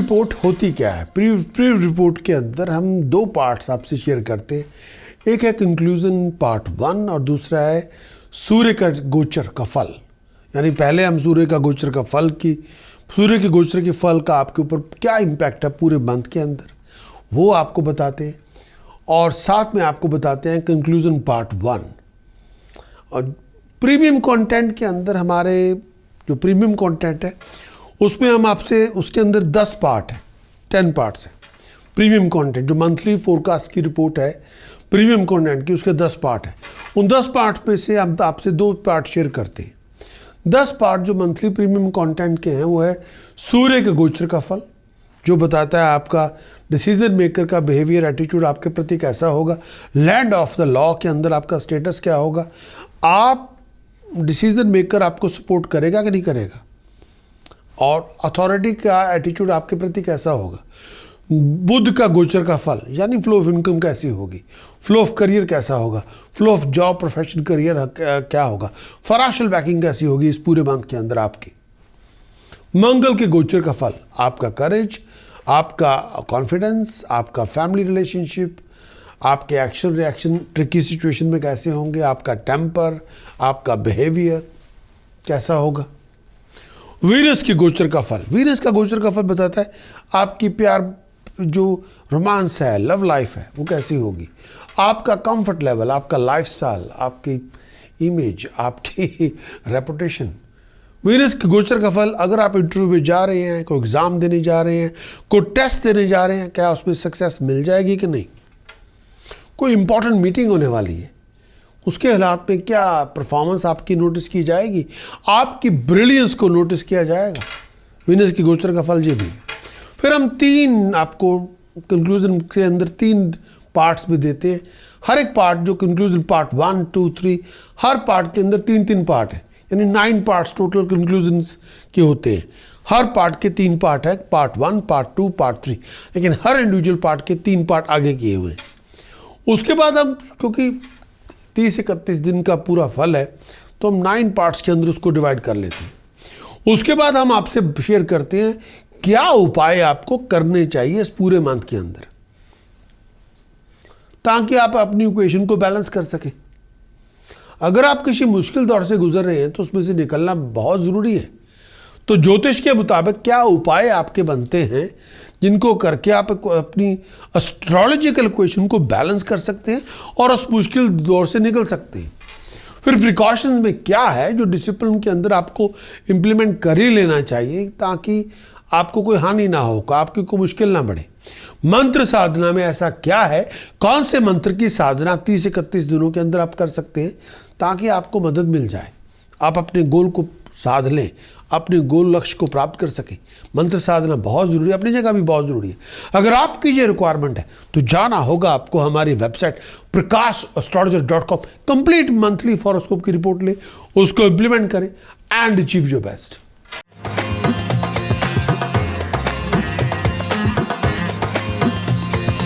Report होती क्या है? प्री रिपोर्ट के अंदर हम दो पार्ट्स आपसे शेयर करते हैं। एक है कंक्लूजन पार्ट 1 और दूसरा है सूर्य का गोचर का फल। यानी पहले हम सूर्य का गोचर का फल की सूर्य के गोचर के फल का आपके ऊपर क्या इम्पैक्ट है पूरे मंथ के अंदर, वो आपको बताते हैं और साथ में आपको बताते हैं कंक्लूजन पार्ट 1। और प्रीमियम कंटेंट के अंदर हमारे जो प्रीमियम कंटेंट है उसमें हम आपसे उसके अंदर 10 पार्ट है, 10 पार्ट्स है प्रीमियम कंटेंट। जो मंथली फोरकास्ट की रिपोर्ट है प्रीमियम कंटेंट की, उसके 10 पार्ट है। उन 10 पार्ट पे से हम आपसे 2 पार्ट शेयर करते हैं। 10 पार्ट जो मंथली प्रीमियम कंटेंट के हैं वो है सूर्य के गोचर का फल, जो बताता है आपका डिसीजन मेकर का बिहेवियर, एटीट्यूड आपके प्रति कैसा होगा। लैंड ऑफ द लॉ के अंदर आपका स्टेटस क्या होगा, आप डिसीजन मेकर आपको सपोर्ट करेगा कि नहीं करेगा, और अथॉरिटी का एटीट्यूड आपके प्रति कैसा होगा। बुध का गोचर का फल यानी फ्लो ऑफ इनकम कैसी होगी, फ्लो ऑफ करियर कैसा होगा, flow of job profession career क्या होगा, फाइनेंशियल बैकिंग कैसी होगी इस पूरे मंथ के अंदर आपकी। मंगल के गोचर का फल आपका करेज, आपका कॉन्फिडेंस, आपका फैमिली रिलेशनशिप, आपके एक्शन रिएक्शन ट्रिकी सिचुएशन में कैसे होंगे, आपका टेम्पर, आपका बिहेवियर कैसा होगा। वीनस की गोचर का फल, वीनस का गोचर का फल बताता है आपकी प्यार जो रोमांस है, लव लाइफ है, वो कैसी होगी। आपका कंफर्ट लेवल, आपका लाइफस्टाइल, आपकी इमेज, आपकी रेपुटेशन। वीनस के गोचर का फल, अगर आप इंटरव्यू में जा रहे हैं, कोई एग्ज़ाम देने जा रहे हैं, कोई टेस्ट देने जा रहे हैं, क्या उसमें सक्सेस मिल जाएगी कि नहीं। कोई इंपॉर्टेंट मीटिंग होने वाली है, उसके हालात में क्या परफॉर्मेंस आपकी नोटिस की जाएगी, आपकी ब्रिलियंस को नोटिस किया जाएगा। वीनस की गोचर का फल ये भी। फिर हम 3 आपको कंक्लूजन के अंदर 3 पार्ट्स भी देते हैं। हर एक पार्ट जो कंक्लूजन पार्ट 1, 2, 3, हर पार्ट के अंदर 3-3 पार्ट है, यानी 9 पार्ट्स टोटल कंक्लूजन्स के होते हैं। हर पार्ट के 3 पार्ट है, पार्ट 1, पार्ट 2, पार्ट 3, लेकिन हर इंडिविजुअल पार्ट के 3 पार्ट आगे किए हुए हैं। उसके बाद हम क्योंकि 30-31 दिन का पूरा फल है तो हम 9 पार्ट्स के अंदर उसको डिवाइड कर लेते हैं। उसके बाद हम आपसे शेयर करते हैं क्या उपाय आपको करने चाहिए इस पूरे मंथ के अंदर, ताकि आप अपनी इक्वेशन को बैलेंस कर सकें। अगर आप किसी मुश्किल दौर से गुजर रहे हैं तो उसमें से निकलना बहुत ज़रूरी है। तो ज्योतिष के मुताबिक क्या उपाय आपके बनते हैं जिनको करके आप अपनी एस्ट्रोलॉजिकल इक्वेशन को बैलेंस कर सकते हैं और उस मुश्किल दौर से निकल सकते हैं। फिर प्रिकॉशंस में क्या है जो डिसिप्लिन के अंदर आपको इम्प्लीमेंट कर ही लेना चाहिए ताकि आपको कोई हानि ना हो, आपकी कोई मुश्किल ना बढ़े। मंत्र साधना में ऐसा क्या है, कौन से मंत्र की साधना 30-31 दिनों के अंदर आप कर सकते हैं ताकि आपको मदद मिल जाए, आप अपने गोल को साध लें, अपने गोल लक्ष्य को प्राप्त कर सकें। मंत्र साधना बहुत ज़रूरी है, अपनी जगह भी बहुत ज़रूरी है। अगर आपकी ये रिक्वायरमेंट है तो जाना होगा आपको हमारी website prakash.astrologer.com। Complete monthly horoscope की रिपोर्ट लें, उसको इम्प्लीमेंट करें एंड अचीव योर बेस्ट।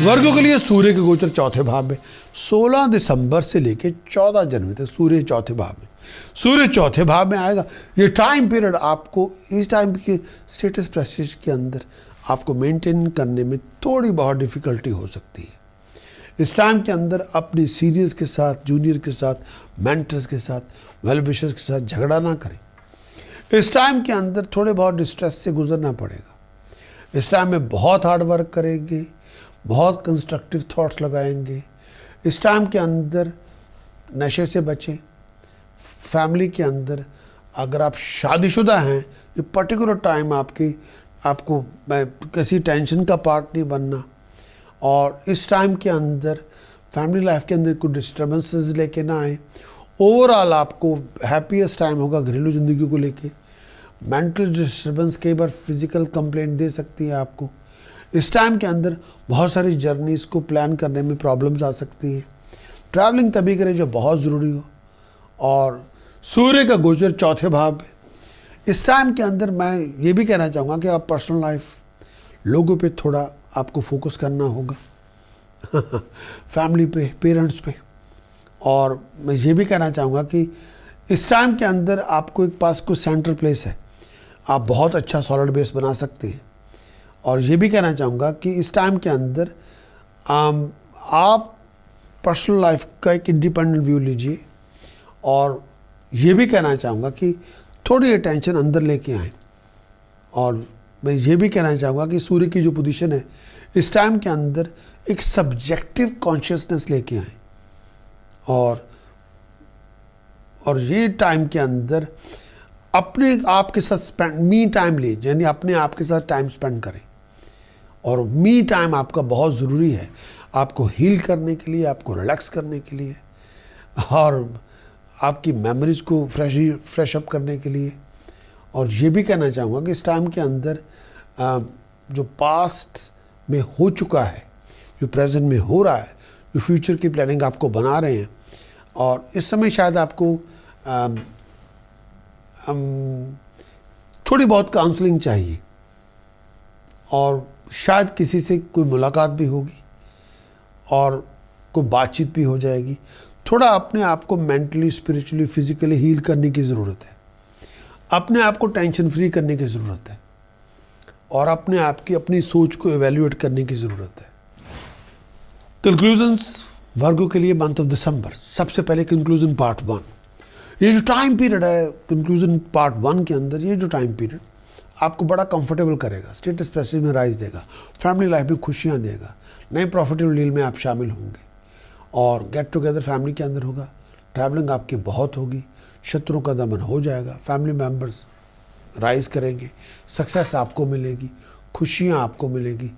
वर्गों के लिए सूर्य के गोचर चौथे भाव में 16 दिसंबर से लेकर 14 जनवरी तक सूर्य चौथे भाव में, सूर्य चौथे भाव में आएगा। ये टाइम पीरियड आपको इस टाइम के स्टेटस प्रेस्टीज के अंदर आपको मेंटेन करने में थोड़ी बहुत डिफ़िकल्टी हो सकती है। इस टाइम के अंदर अपने सीनियर्स के साथ, जूनियर के साथ, मेंटर्स के साथ, वेल विशर्स के साथ झगड़ा ना करें। इस टाइम के अंदर थोड़े बहुत डिस्ट्रेस से गुजरना पड़ेगा। इस टाइम में बहुत हार्ड वर्क करेंगे, बहुत कंस्ट्रक्टिव थॉट्स लगाएंगे। इस टाइम के अंदर नशे से बचें। फैमिली के अंदर अगर आप शादीशुदा हैं, ये पर्टिकुलर टाइम आपको किसी टेंशन का पार्ट नहीं बनना। और इस टाइम के अंदर फैमिली लाइफ के अंदर कुछ डिस्टर्बेंसेस लेके ना आए। ओवरऑल आपको हैप्पीएस्ट टाइम होगा घरेलू ज़िंदगी को लेके। मेंटल डिस्टर्बेंस कई बार फिजिकल कंप्लेंट दे सकती है आपको। इस टाइम के अंदर बहुत सारी जर्नीज़ को प्लान करने में प्रॉब्लम्स आ सकती हैं। ट्रैवलिंग तभी करें जो बहुत ज़रूरी हो। और सूर्य का गोचर चौथे भाव में, इस टाइम के अंदर मैं ये भी कहना चाहूँगा कि आप पर्सनल लाइफ, लोगों पे थोड़ा आपको फोकस करना होगा फैमिली पे, पेरेंट्स पे। और मैं ये भी कहना चाहूँगा कि इस टाइम के अंदर आपको एक पास कोई सेंट्रल प्लेस है, आप बहुत अच्छा सॉलिड बेस बना सकते हैं। और ये भी कहना चाहूँगा कि इस टाइम के अंदर आप पर्सनल लाइफ का एक इंडिपेंडेंट व्यू लीजिए, और ये भी कहना चाहूँगा कि थोड़ी अटेंशन अंदर लेके आएँ। और मैं ये भी कहना चाहूँगा कि सूर्य की जो पोजीशन है इस टाइम के अंदर एक सब्जेक्टिव कॉन्शियसनेस लेके आएँ, और ये टाइम के अंदर अपने आप के साथ मी टाइम ले, यानी अपने आप के साथ टाइम स्पेंड करें। और मी टाइम आपका बहुत ज़रूरी है, आपको हील करने के लिए, आपको रिलैक्स करने के लिए, और आपकी मेमोरीज़ को फ्रेश अप करने के लिए। और ये भी कहना चाहूँगा कि इस टाइम के अंदर जो पास्ट में हो चुका है, जो प्रेजेंट में हो रहा है, जो फ्यूचर की प्लानिंग आपको बना रहे हैं, और इस समय शायद आपको थोड़ी बहुत काउंसलिंग चाहिए, और शायद किसी से कोई मुलाकात भी होगी और कोई बातचीत भी हो जाएगी। थोड़ा अपने आप को मेंटली, स्पिरिचुअली, फिजिकली हील करने की ज़रूरत है, अपने आप को टेंशन फ्री करने की ज़रूरत है, और अपने आप की अपनी सोच को एवेल्युएट करने की ज़रूरत है। कंक्लूजन्स वर्गो के लिए मंथ ऑफ दिसंबर। सबसे पहले कंक्लूजन पार्ट 1, ये जो टाइम पीरियड है कंक्लूजन पार्ट 1 के अंदर, ये जो टाइम पीरियड आपको बड़ा कंफर्टेबल करेगा, स्टेटस प्रेस्टीज में राइज देगा, फैमिली लाइफ में खुशियाँ देगा, नए प्रॉफिटेबल डील में आप शामिल होंगे, और गेट टुगेदर फैमिली के अंदर होगा, ट्रैवलिंग आपकी बहुत होगी, शत्रुओं का दमन हो जाएगा, फैमिली मेम्बर्स राइज करेंगे, सक्सेस आपको मिलेगी, खुशियाँ आपको मिलेगी,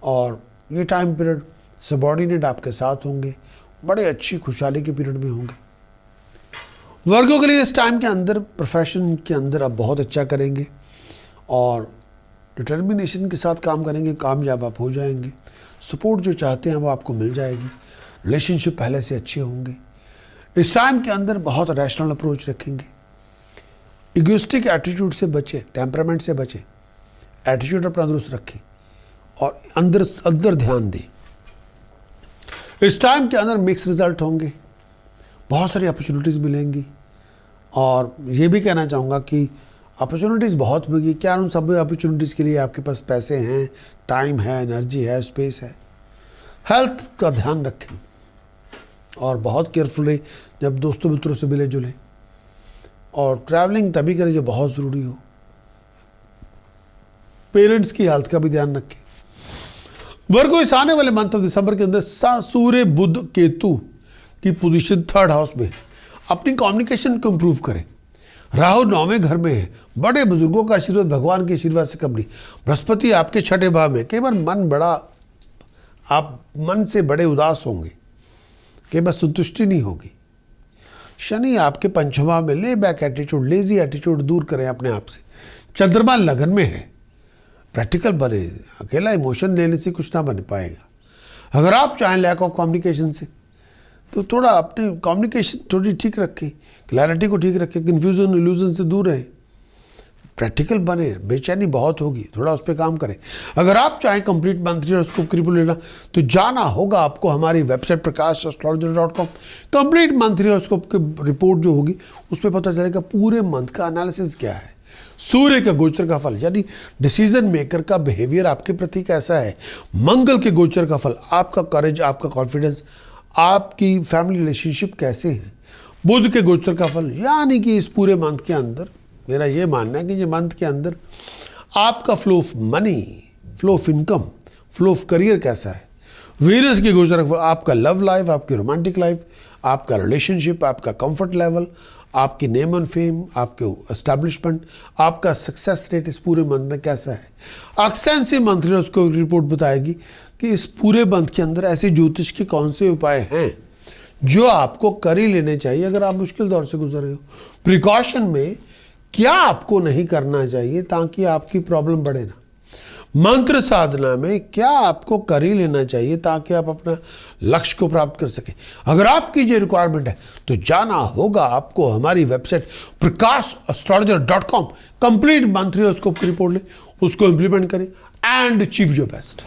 और ये टाइम पीरियड सबॉर्डिनेट आपके साथ होंगे, बड़े अच्छी खुशहाली के पीरियड में होंगे। वर्गों के लिए इस टाइम के अंदर प्रोफेशन के अंदर आप बहुत अच्छा करेंगे, और डिटर्मिनेशन के साथ काम करेंगे, कामयाब आप हो जाएंगे। सपोर्ट जो चाहते हैं वो आपको मिल जाएगी, रिलेशनशिप पहले से अच्छे होंगे। इस टाइम के अंदर बहुत रैशनल अप्रोच रखेंगे, इगोइस्टिक एटीट्यूड से बचें, टेम्परामेंट से बचें, एटीट्यूड अपना दुरुस्त रखें, और अंदर ध्यान दें। इस टाइम के अंदर मिक्स रिजल्ट होंगे, बहुत सारी अपॉर्चुनिटीज़ मिलेंगी, और ये भी कहना चाहूँगा कि अपॉर्चुनिटीज़ बहुत मिलेंगी। क्या उन सब अपॉर्चुनिटीज़ के लिए आपके पास पैसे हैं, टाइम है, एनर्जी है, स्पेस है। हेल्थ का ध्यान रखें, और बहुत केयरफुली जब दोस्तों मित्रों से मिले जुले, और ट्रैवलिंग तभी करें जो बहुत ज़रूरी हो। पेरेंट्स की हेल्थ का भी ध्यान रखें। वर्गो इस आने वाले मंथ ऑफ दिसंबर के अंदर सूर्य, बुध, केतु की पोजीशन 3rd हाउस में है। अपनी कम्युनिकेशन को इम्प्रूव करें। राहु 9वें घर में है, बड़े बुजुर्गों का आशीर्वाद भगवान के आशीर्वाद से कम नहीं। बृहस्पति आपके 6ठे भाव में, कई बार आप मन से बड़े उदास होंगे, कई बार संतुष्टि नहीं होगी। शनि आपके 5वें भाव में, ले बैक एटीट्यूड, लेजी एटीट्यूड दूर करें अपने आप से। चंद्रमा लगन में है, प्रैक्टिकल बने, अकेला इमोशन लेने से कुछ ना बन पाएगा। अगर आप चाहें लैक ऑफ कम्युनिकेशन से, तो थोड़ा अपनी कम्युनिकेशन थोड़ी ठीक रखें, क्लैरिटी को ठीक रखें, कन्फ्यूजन इल्यूजन से दूर रहें, प्रैक्टिकल बने। बेचैनी बहुत होगी, थोड़ा उस पर काम करें। अगर आप चाहें कंप्लीट मंथली हॉरोस्कोप की रिपोर्ट लेना, तो जाना होगा आपको हमारी website prakash.astrologer.com। Complete monthly horoscope की रिपोर्ट जो होगी उसमें पता चलेगा पूरे मंथ का एनालिसिस क्या है, सूर्य के गोचर का फल, यानी डिसीजन मेकर का बिहेवियर आपके प्रति कैसा है, मंगल के गोचर का फल, आपका करेज, आपका कॉन्फिडेंस, आपकी फैमिली रिलेशनशिप कैसे हैं, बुध के गोचर का फल। यानी कि इस पूरे मंथ के अंदर मेरा ये मानना है कि ये मंथ के अंदर आपका flow of money, flow of income, flow of career कैसा है। वीनस के गोचर का फल, आपका लव लाइफ, आपकी रोमांटिक लाइफ, आपका रिलेशनशिप, आपका कंफर्ट लेवल, आपकी नेम एंड फेम, आपके एस्टैब्लिशमेंट, आपका सक्सेस रेट इस पूरे मंथ में कैसा है। एक्सटेंसिव मंथली उसको रिपोर्ट बताएगी कि इस पूरे मंथ के अंदर ऐसे ज्योतिष के कौन से उपाय हैं जो आपको कर ही लेने चाहिए अगर आप मुश्किल दौर से गुजर रहे हो। प्रिकॉशन में क्या आपको नहीं करना चाहिए ताकि आपकी प्रॉब्लम बढ़े ना। मंत्र साधना में क्या आपको कर ही लेना चाहिए ताकि आप अपना लक्ष्य को प्राप्त कर सकें। अगर आपकी ये रिक्वायरमेंट है तो जाना होगा आपको हमारी website prakash.astrologer.com। Complete monthly horoscope की रिपोर्ट लें, उसको इंप्लीमेंट करें एंड अचीव योर बेस्ट।